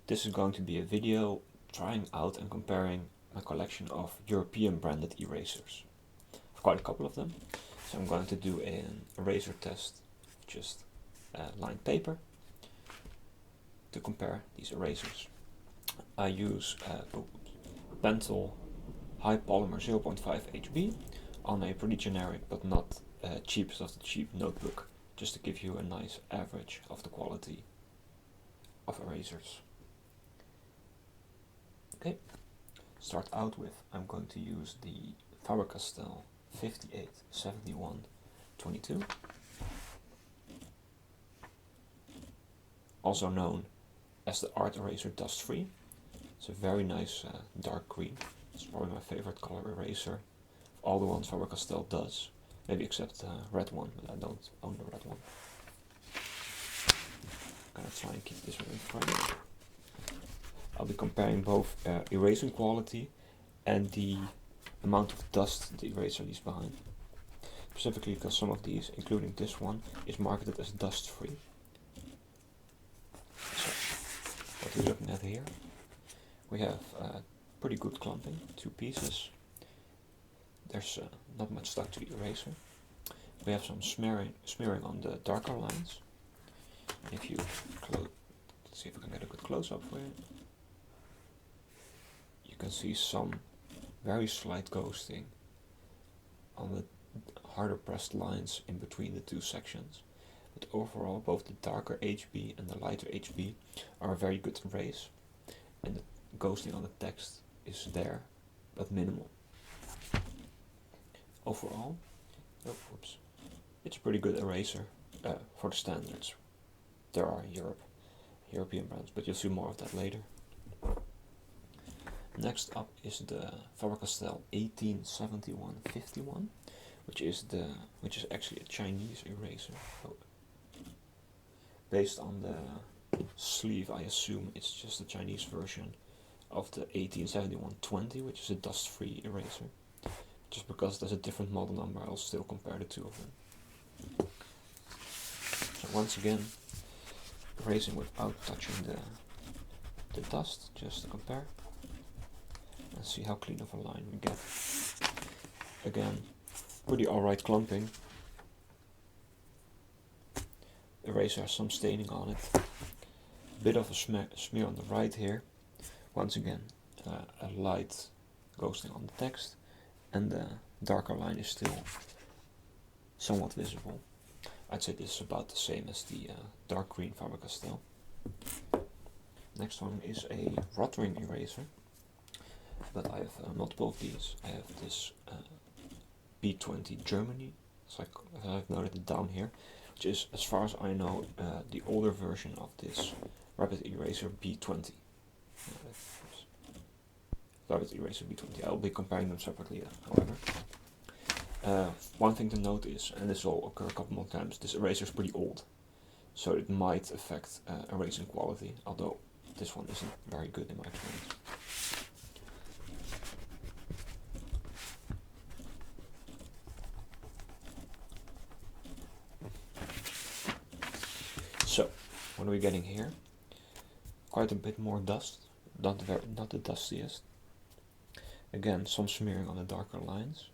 This is going to be a video trying out and comparing my collection of European branded erasers. I've quite a couple of them, so I'm going to do an eraser test, just lined paper, to compare these erasers. I use Pentel High Polymer 0.5 HB on a pretty generic but not cheapest of the cheap notebook, just to give you a nice average of the quality of erasers. Okay, start out with, I'm going to use the Faber-Castell 5871-22, also known as the Art Eraser Dust Free. It's a very nice dark green. It's probably my favorite color eraser of all the ones Faber-Castell does, maybe except the red one, but I don't own the red one. I'm gonna try and keep this one in frame. I'll be comparing both erasing quality and the amount of dust the eraser leaves behind. Specifically because some of these, including this one, is marketed as dust free. So, what we're looking at here, we have pretty good clumping, 2 pieces. There's not much stuck to the eraser. We have some smearing on the darker lines. If you let's see if I can get a good close-up for you. You can see some very slight ghosting on the harder pressed lines in between the 2 sections. But overall, both the darker HB and the lighter HB are a very good erase, and the ghosting on the text is there, but minimal. Overall, it's a pretty good eraser for the standards there are in European brands, but you'll see more of that later. Next up is the Faber-Castell 1871-51, which is actually a Chinese eraser. Based on the sleeve, I assume it's just a Chinese version of the 1871-20, which is a dust-free eraser. Just because there's a different model number, I'll still compare the 2 of them. So once again, erasing without touching the dust, just to compare. And see how clean of a line we get. Again, pretty alright clumping. The eraser has some staining on it. A bit of a smear on the right here. Once again, a light ghosting on the text, and the darker line is still somewhat visible. I'd say this is about the same as the dark green Faber-Castell. Next one is a Rotring eraser, but I have multiple of these. I have this B20 Germany, it's like I've noted it down here, which is, as far as I know, the older version of this Rapid Eraser B20. Rapid Eraser B20. I'll be comparing them separately, however. One thing to note is, and this will occur a couple more times, this eraser is pretty old, so it might affect erasing quality, although this one isn't very good in my experience. So, what are we getting here? Quite a bit more dust, not the dustiest. Again, some smearing on the darker lines.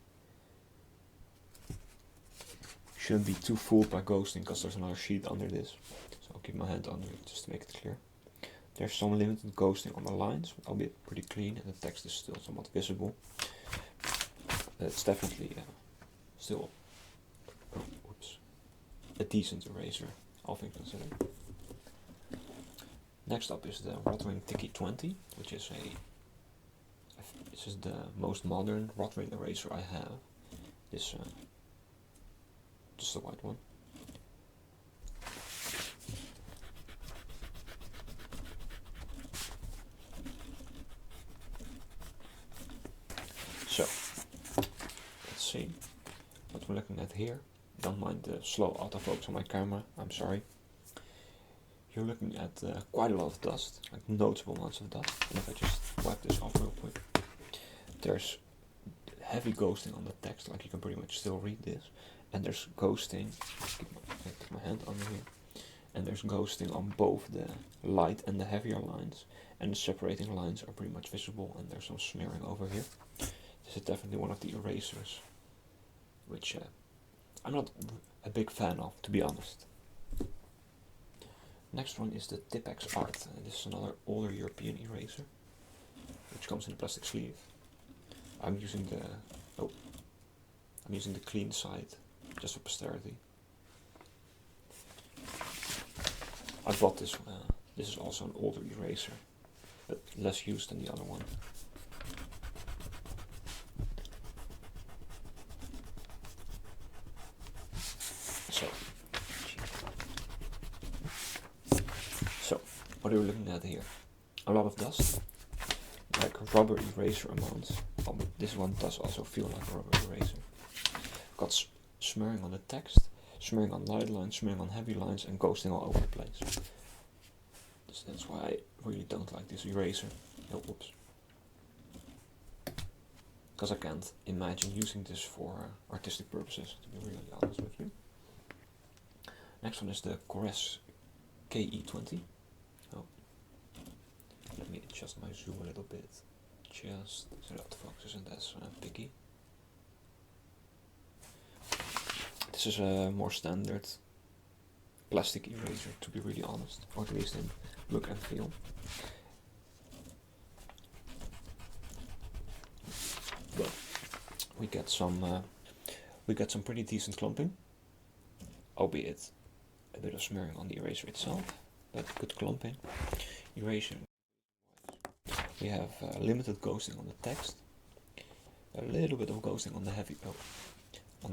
Shouldn't be too fooled by ghosting, because there's another sheet under this, so I'll keep my hand under it just to make it clear. There's some limited ghosting on the lines, albeit pretty clean, and the text is still somewhat visible. It's definitely still a decent eraser, all things considered. Next up is the Rotring Tiki 20, which is this is the most modern Rotring eraser I have. This just the white one. So, let's see what we're looking at here. Don't mind the slow autofocus on my camera, I'm sorry. You're looking at quite a lot of dust, like noticeable amounts of dust. And if I just wipe this off real quick, there's heavy ghosting on the text, like you can pretty much still read this. And there's ghosting, keep my hand under here, and there's ghosting on both the light and the heavier lines, and the separating lines are pretty much visible, and there's some smearing over here. This is definitely one of the erasers which I'm not a big fan of, to be honest. Next one is the Tipex Art. This is another older European eraser, which comes in a plastic sleeve. I'm using the clean side, just for posterity. I bought this one. This is also an older eraser, but less used than the other one. So, what are we looking at here? A lot of dust, like rubber eraser amounts. Oh, but this one does also feel like a rubber eraser. Got smearing on the text, smearing on light lines, smearing on heavy lines, and ghosting all over the place. So that's why I really don't like this eraser. Oh, whoops. Because I can't imagine using this for artistic purposes, to be really honest with you. Next one is the Cores KE20. Oh, let me adjust my zoom a little bit, just so that the focus isn't as picky. This is a more standard plastic eraser, to be really honest, or at least in look and feel. But we get some pretty decent clumping, albeit a bit of smearing on the eraser itself, but good clumping. Erasure. We have limited ghosting on the text, a little bit of ghosting on the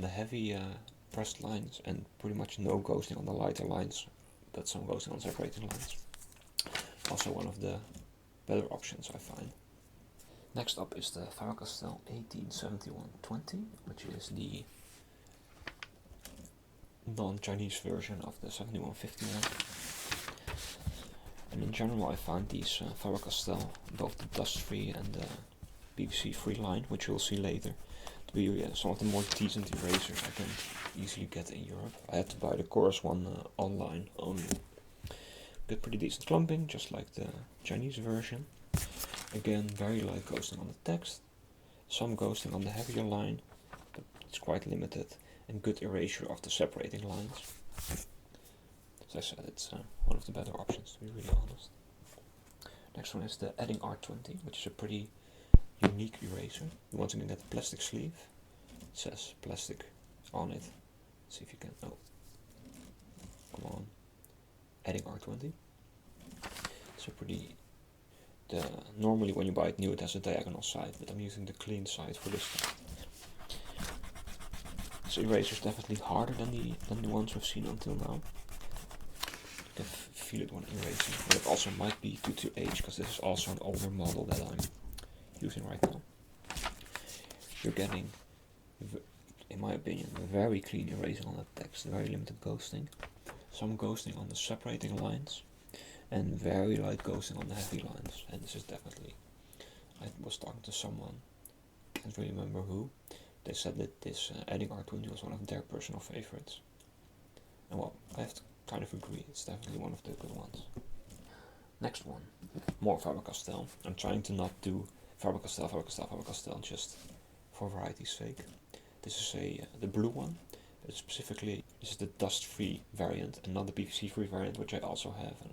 heavy pressed lines, and pretty much no ghosting on the lighter lines, but some ghosting on separating lines. Also one of the better options, I find. Next up is the Faber-Castell 1871-20, which is the non-Chinese version of the 7151. And in general I find these Faber-Castell, both the dust-free and the PVC-free line, which you'll see later, to be some of the more decent erasers I can easily get in Europe. I had to buy the Cores one online only. Get pretty decent clumping, just like the Chinese version. Again, very light ghosting on the text, some ghosting on the heavier line, but it's quite limited, and good erasure of the separating lines. As I said, it's one of the better options, to be really honest. Next one is the Edding R20, which is a pretty unique eraser. You want to get the plastic sleeve. It says plastic on it. See if you can. Oh, come on. Edding R20. It's a pretty. Normally when you buy it new, it has a diagonal side, but I'm using the clean side for this one. This eraser is definitely harder than the ones we've seen until now. You can feel it when erasing, but it also might be due to age, because this is also an older model that I'm using right now. You're getting, in my opinion, a very clean erasing on the text, very limited ghosting, some ghosting on the separating lines, and very light ghosting on the heavy lines. And this is definitely, I was talking to someone, I can't really remember who, they said that this Edding R20 was one of their personal favorites. And well, I have to kind of agree, it's definitely one of the good ones. Next one, more Faber-Castell. I'm trying to not do Faber-Castell just for variety's sake. This is the blue one, but specifically this is the dust-free variant and not the PVC-free variant, which I also have, and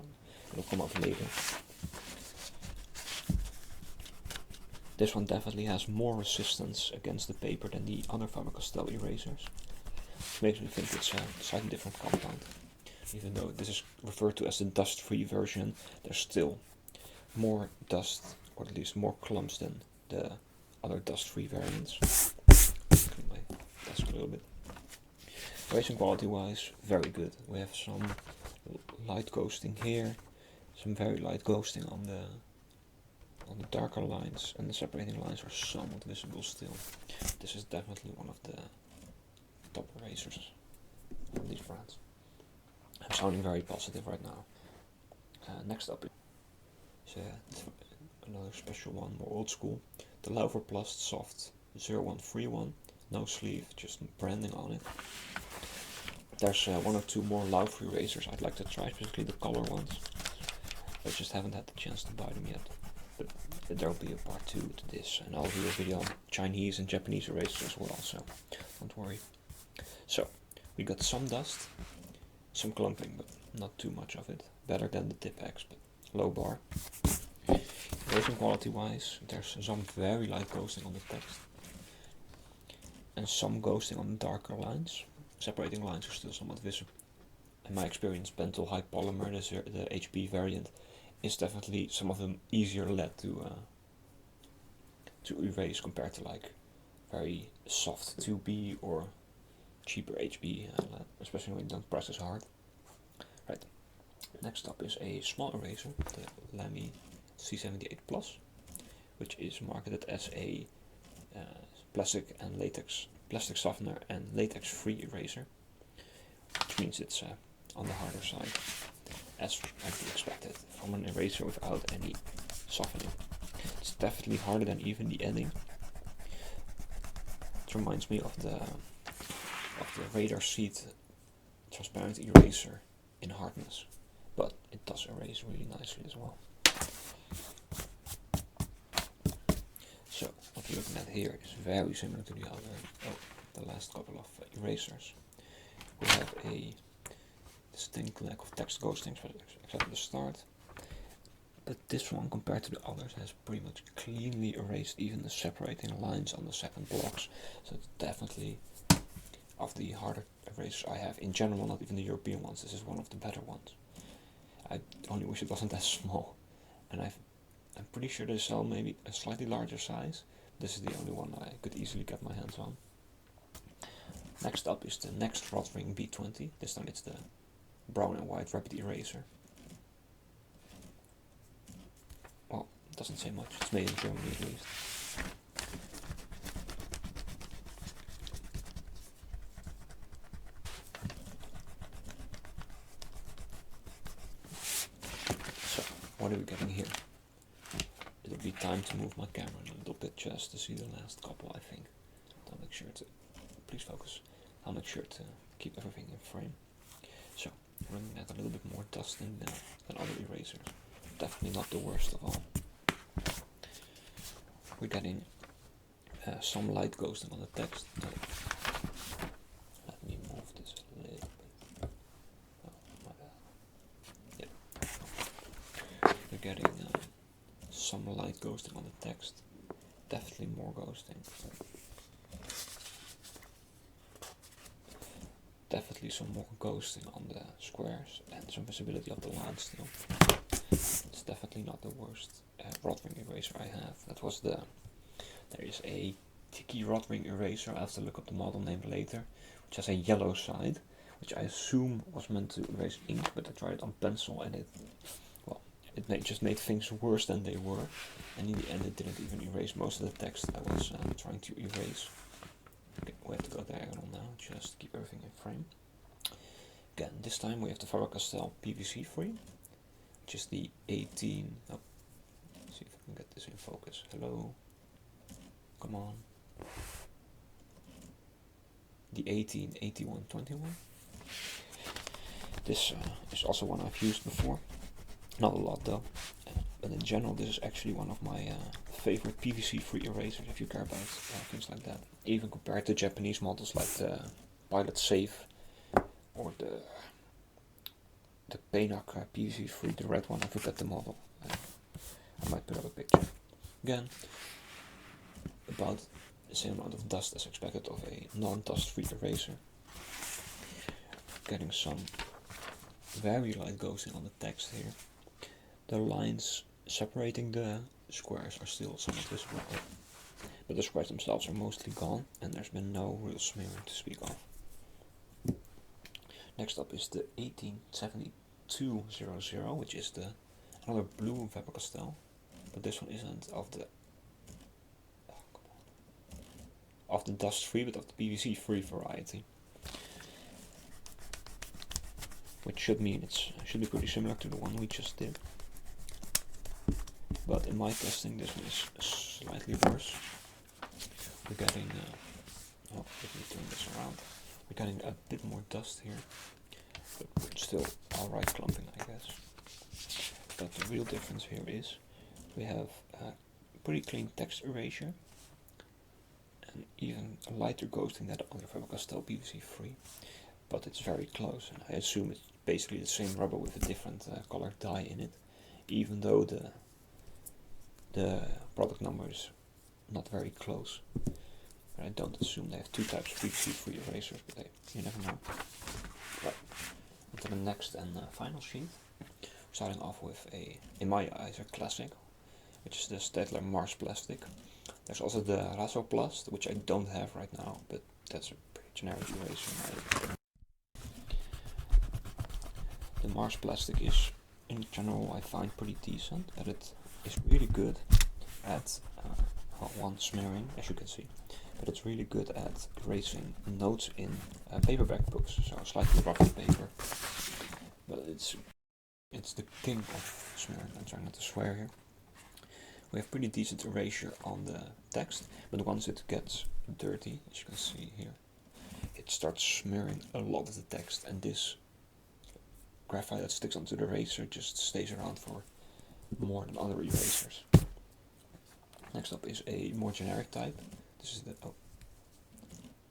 it'll come up later. This one definitely has more resistance against the paper than the other Faber-Castell erasers, which makes me think it's a slightly different compound. Even though this is referred to as the dust-free version, there's still more dust, or at least more clumps than the other dust-free variants. Clean my desk a little bit. Erasing quality-wise, very good. We have some light ghosting here, some very light ghosting on the darker lines, and the separating lines are somewhat visible still. This is definitely one of the top erasers from these brands. I'm sounding very positive right now. Next up is another special one, more old school. The Lauverplast Soft 0131, no sleeve, just branding on it. There's one or two more loud-free erasers I'd like to try, specifically the color ones. I just haven't had the chance to buy them yet. But there'll be a part 2 to this, and I'll do a video on Chinese and Japanese erasers as well, so don't worry. So, we got some dust, some clumping, but not too much of it. Better than the Tip-X, but low bar. Erasing quality wise, there's some very light ghosting on the text, and some ghosting on the darker lines. Separating lines are still somewhat visible. In my experience, Pentel High Polymer, the HP variant, is definitely some of them easier lead to erase compared to like very soft 2B or cheaper HB lead, especially when you don't press as hard. Right. Next up is a small eraser, the Lamy C78 Plus, which is marketed as a plastic softener and latex-free eraser, which means it's on the harder side, as might be expected from an eraser without any softening. It's definitely harder than even the Edding. It reminds me of the Radar Seat transparent eraser in hardness, but it does erase really nicely as well. So what we're looking at here is very similar to the last couple of erasers. We have a distinct lack of text ghosting, except at the start. But this one, compared to the others, has pretty much cleanly erased even the separating lines on the second blocks. So it's definitely, of the harder erasers I have in general, not even the European ones, this is one of the better ones. I only wish it wasn't as small. And I'm pretty sure they sell maybe a slightly larger size. This is the only one I could easily get my hands on. Next up is the Next Rotring B20. This time it's the brown and white rapid eraser. Well, it doesn't say much. It's made in Germany at least. So, what are we getting here? It'll be time to move my camera a little bit just to see the last couple, I think. I'll make sure to, please focus, I'll make sure to keep everything in frame. So, running at a little bit more dusting than other erasers. Definitely not the worst of all. We're getting some light ghosting on the text. Let me move this a little bit. Oh, my bad. Yep. We're getting some light ghosting on the text, definitely more ghosting. Definitely some more ghosting on the squares and some visibility of the lines still. It's definitely not the worst Rotring eraser I have. There is a Tiki Rotring eraser, I'll have to look up the model name later, which has a yellow side, which I assume was meant to erase ink, but I tried it on pencil and it just made things worse than they were, and in the end it didn't even erase most of the text I was trying to erase. Okay, we have to go diagonal now, just to keep everything in frame. Again, this time we have the Faber-Castell PVC free, which is the 18... Oh, let's see if I can get this in focus. Hello? Come on. The 188121. This is also one I've used before. Not a lot though, but in general this is actually one of my favorite PVC-free erasers if you care about things like that. Even compared to Japanese models like the Pilot Safe or the Paynak PVC-free, the red one. I forgot the model. I might put up a picture. Again, about the same amount of dust as expected of a non-dust-free eraser. Getting some very light ghosting on the text here. The lines separating the squares are still somewhat visible, but the squares themselves are mostly gone, and there's been no real smearing to speak of. Next up is the 187200, which is another blue Faber-Castell, but this one isn't of the dust-free, but of the PVC-free variety. Which should mean it should be pretty similar to the one we just did. But in my testing, this one is slightly worse. We're getting, let me turn this around. We're getting a bit more dust here, but still alright clumping, I guess. But the real difference here is we have a pretty clean text erasure and even a lighter ghosting than on the Faber-Castell PVC free, but it's very close, and I assume it's basically the same rubber with a different colored dye in it, even though the product number is not very close. But I don't assume they have two types of PVC free erasers, but you never know. Right, on to the next and final sheet. Starting off with a, in my eyes, a classic, which is the Staedtler Mars plastic. There's also the Rasoplast, which I don't have right now, but that's a pretty generic eraser. The Mars plastic is, in general, I find pretty decent, but it is really good at one smearing, as you can see, but it's really good at erasing notes in paperback books, so slightly rougher paper. But it's the king of smearing. I'm trying not to swear here. We have pretty decent erasure on the text, but once it gets dirty, as you can see here, it starts smearing a lot of the text, and this graphite that sticks onto the eraser just stays around for more than other erasers. Next up is a more generic type. This is the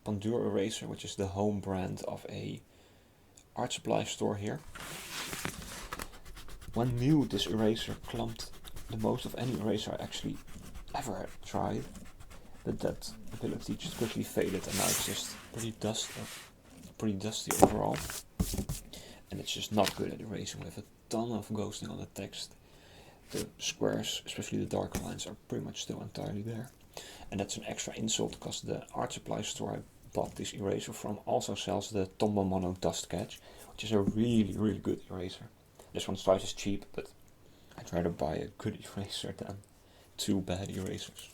Pandur eraser, which is the home brand of a art supply store here. When new, this eraser clumped the most of any eraser I actually ever tried, but that ability just quickly faded, and now it's just pretty dusty overall, and it's just not good at erasing with a ton of ghosting on the text. The squares, especially the darker lines, are pretty much still entirely there, and that's an extra insult because the art supply store I bought this eraser from also sells the Tombow Mono Dust Catch, which is a really good eraser. This one's twice as cheap, but I'd rather buy a good eraser than two bad erasers.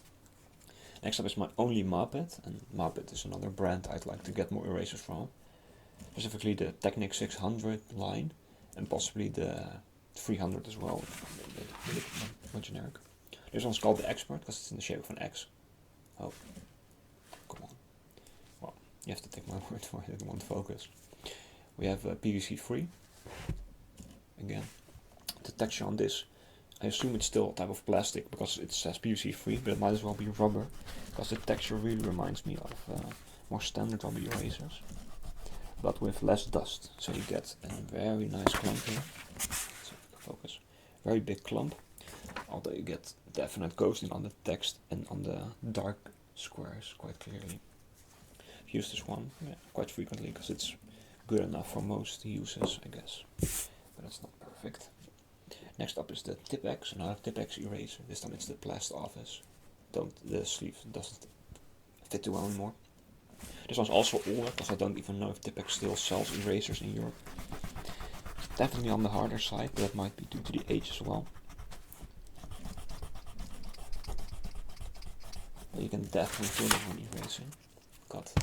Next up is my only Mapet, and Mapet is another brand I'd like to get more erasers from, specifically the Technic 600 line, and possibly the 300 as well, more generic. This one's called the Expert because it's in the shape of an X. Oh, come on. Well, you have to take my word for it, it won't focus. We have PVC free. Again, the texture on this, I assume it's still a type of plastic because it says PVC free, but it might as well be rubber because the texture really reminds me of more standard rubber erasers, but with less dust. So you get a very nice clump here. Focus. Very big clump, although you get definite ghosting on the text and on the dark squares quite clearly. I've used this one quite frequently because it's good enough for most uses, I guess, but it's not perfect. Next up is the Tipex, another Tipex eraser. This time it's the Plast Office. The sleeve doesn't fit too well anymore. This one's also older because I don't even know if Tipex still sells erasers in Europe. Definitely on the harder side, but that might be due to the age as well. But you can definitely feel it when erasing. Got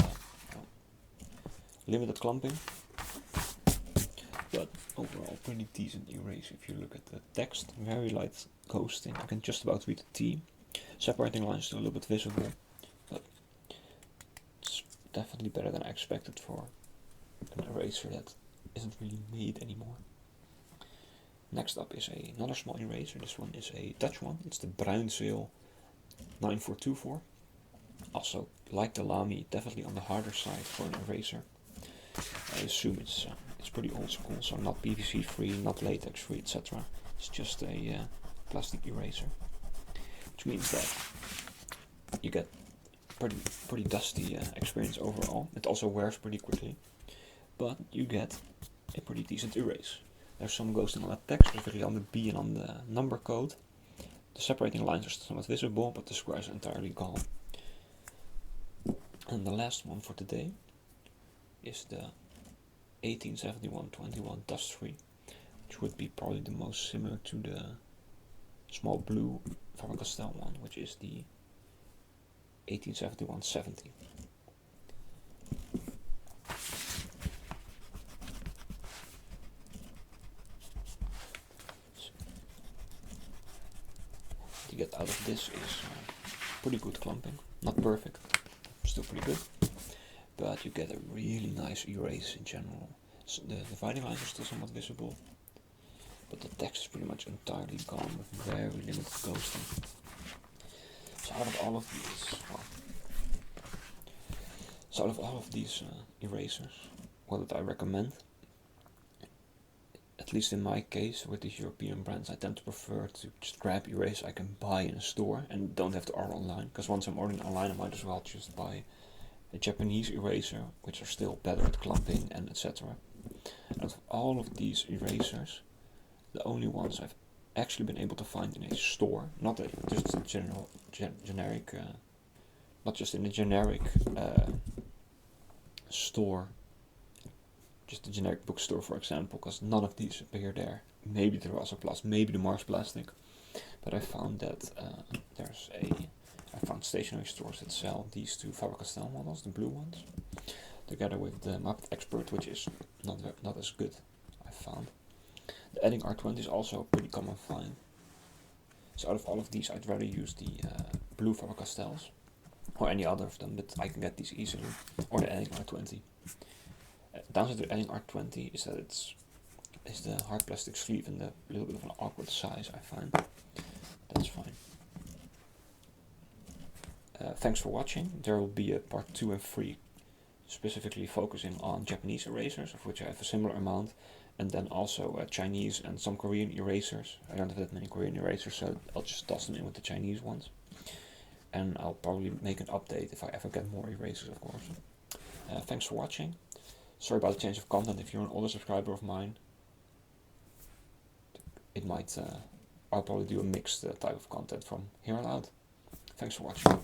limited clumping, but overall pretty decent eraser. If you look at the text, very light ghosting. You can just about read the T. Separating lines are a little bit visible, but it's definitely better than I expected for an eraser that isn't really made anymore. Next up is another small eraser. This one is a Dutch one. It's the Bruinzeel 9424. Also, like the Lamy, definitely on the harder side for an eraser. I assume it's pretty old school, so not PVC free, not latex free, etc. It's just a plastic eraser, which means that you get pretty dusty experience overall. It also wears pretty quickly, but you get a pretty decent erase. There's some ghosting on the text, specifically on the B and on the number code. The separating lines are somewhat visible, but the squares are entirely gone. And the last one for today is the 1871-21 dust free, which would be probably the most similar to the small blue Faber-Castell one, which is the 1871-70. To get out of this is pretty good clumping, not perfect, still pretty good. but you get a really nice erase in general. So the dividing lines are still somewhat visible, but the text is pretty much entirely gone with very limited ghosting. So out of all of these, erasers, what did I recommend? At least in my case, with these European brands, I tend to prefer to just grab erasers I can buy in a store and don't have to order online, because once I'm ordering online, I might as well just buy a Japanese eraser, which are still better at clumping and etc. Out of all of these erasers, the only ones I've actually been able to find in a store, not just a generic, not just in a generic store, just a generic bookstore, for example, because none of these appear there. Maybe the Rasa Plus, maybe the Mars Plastic, but I found that I found stationery stores that sell these two Faber-Castell models, the blue ones, together with the Muppet Expert, which is not as good, I found. The Edding R20 is also a pretty common find. So out of all of these, I'd rather use the blue Faber-Castells, or any other of them, but I can get these easily, or the Edding R20. Downside to the Edding R20 is that it's the hard plastic sleeve and the little bit of an awkward size, I find. That's fine. Thanks for watching. There will be a part 2 and 3 specifically focusing on Japanese erasers, of which I have a similar amount, and then also Chinese and some Korean erasers. I don't have that many Korean erasers, so I'll just toss them in with the Chinese ones. And I'll probably make an update if I ever get more erasers, of course. Thanks for watching. Sorry about the change of content. If you're an older subscriber of mine, I'll probably do a mixed type of content from here on out. Thanks for watching.